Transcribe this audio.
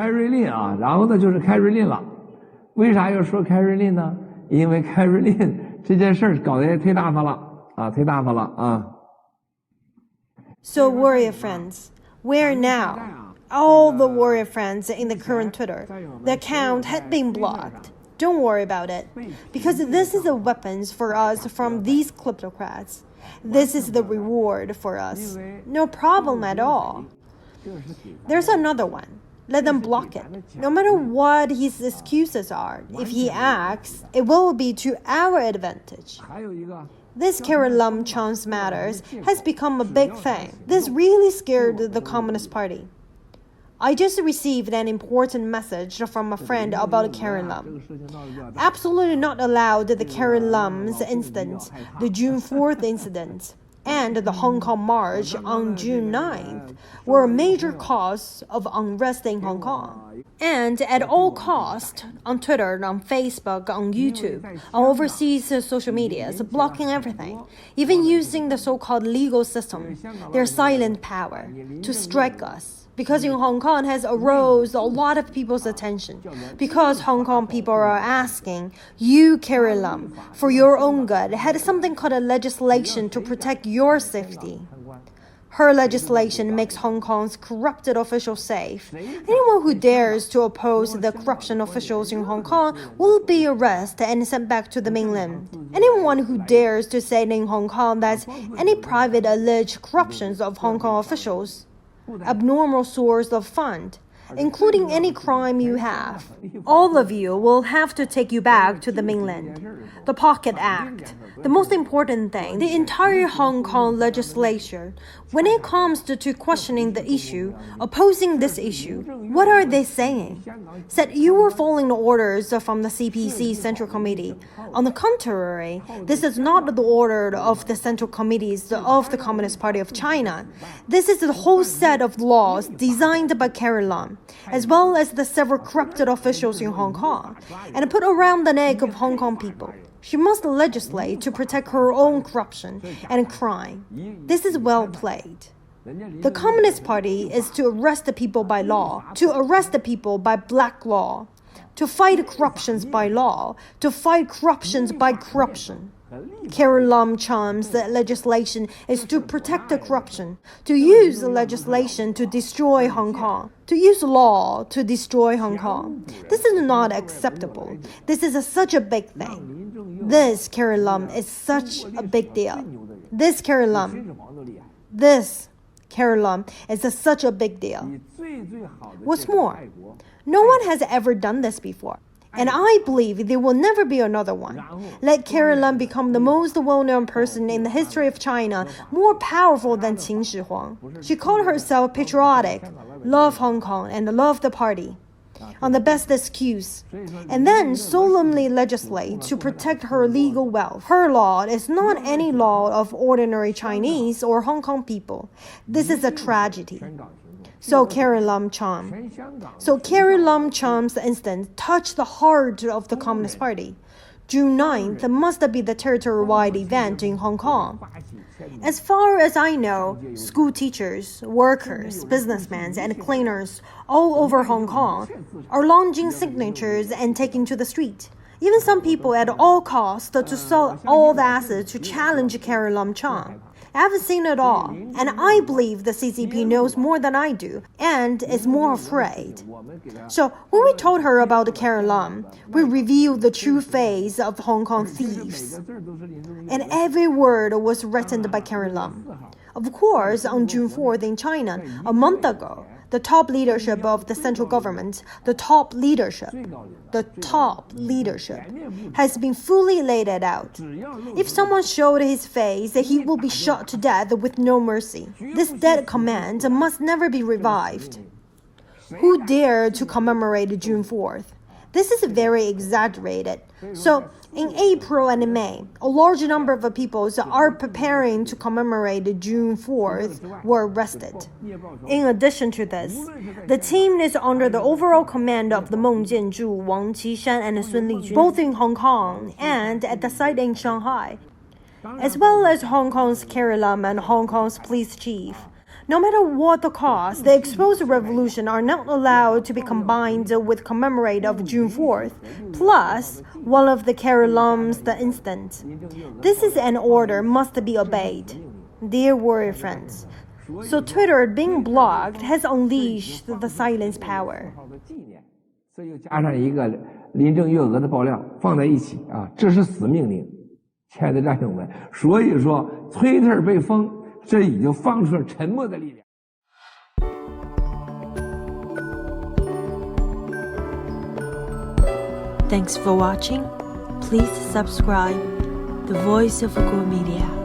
Carrie Lam 啊，然后呢就是 Carrie Lam 了。为啥要说 Carrie Lam 呢？因为 Carrie Lam 这件事搞得也忒大发了啊，忒大发了啊。So warrior friends, where now? All the warrior friends in the current Twitter, the account had been blocked. Don't worry about it, because this is the weapons for us from these kleptocrats. This is the reward for us. No problem at all. There's another one. Let them block it. No matter what his excuses are, if he acts, it will be to our advantage. This Carrie Lam Cheng's matters has become a big thing. This really scared the Communist Party. I just received an important message from a friend about Carrie Lam. Absolutely not allowed the Carrie Lam's incident, the June 4th incident, and the Hong Kong March on June 9th were a major cause of unrest in Hong Kong. And at all costs, on Twitter, on Facebook, on YouTube, on overseas social medias, blocking everything, even using the so-called legal system, their silent power, to strike us. Because in Hong Kong has aroused a lot of people's attention. Because Hong Kong people are asking, you, Carrie Lam, for your own good, had something called a legislation to protect your safety. Her legislation makes Hong Kong's corrupted officials safe. Anyone who dares to oppose the corruption officials in Hong Kong will be arrested and sent back to the mainland. Anyone who dares to say in Hong Kong that any private alleged corruptions of Hong Kong officials, abnormal source of fund, including any crime you have, all of you will have to take you back to the mainland. The Pocket Act, the most important thing, the entire Hong Kong legislature, when it comes to questioning the issue, opposing this issue, what are they saying? Said you were following the orders from the CPC Central Committee. On the contrary, this is not the order of the Central Committees of the Communist Party of China. This is the whole set of laws designed by Carrie Lam, as well as the several corrupted officials in Hong Kong, and put around the neck of Hong Kong people. She must legislate to protect her own corruption and crime. This is well played. The Communist Party is to arrest the people by law, to arrest the people by black law, to fight corruptions by law, to fight corruptions by corruption. Carrie Lam Cheng's legislation is to protect the corruption, to use the legislation to destroy Hong Kong, to use law to destroy Hong Kong. This is not acceptable. This is such a big thing. This, Carrie Lam, is such a big deal. This, Carrie Lam is such a big deal. What's more, no one has ever done this before. And I believe there will never be another one. Let Carrie Lam become the most well-known person in the history of China, more powerful than Qin Shi Huang. She called herself patriotic, love Hong Kong, and love the party, on the best excuse, and then solemnly legislate to protect her legal wealth. Her law is not any law of ordinary Chinese or Hong Kong people. This is a tragedy. So Carrie Lam Cheng's incident touched the heart of the Communist Party. June 9th must be the territory-wide event in Hong Kong. As far as I know, school teachers, workers, businessmen, and cleaners all over Hong Kong are launching signatures and taking to the street. Even some people at all costs to sell all the assets to challenge Carrie Lam Cheng. I haven't seen it all, and I believe the CCP knows more than I do, and is more afraid. So when we told her about Carrie Lam, we revealed the true face of Hong Kong thieves. And every word was written by Carrie Lam. Of course, on June 4th in China, a month ago, the top leadership of the central government, the top leadership has been fully laid out. If someone showed his face, he will be shot to death with no mercy. This dead command must never be revived. Who dared to commemorate June 4th? This is very exaggerated. So, in April and May, a large number of people are preparing to commemorate June 4th were arrested. In addition to this, the team is under the overall command of the Meng Jianzhu, Wang Qishan, and Sun Lijun, both in Hong Kong and at the site in Shanghai, as well as Hong Kong's Carrie Lam and Hong Kong's police chief. No matter what the cause, the exposed revolution are not allowed to be combined with commemorate of June 4th, plus one of the Carrie Lam's the incident. This is an order must be obeyed. Dear warrior friends, so Twitter being blocked has unleashed the silence power. 所以又加上一个林郑月娥的爆料放在一起啊，这是死命令，亲爱的战友们。所以说，Twitter 被封，这已经放出了沉默的力量。Thanks for watching. Please subscribe The Voice of Go Media.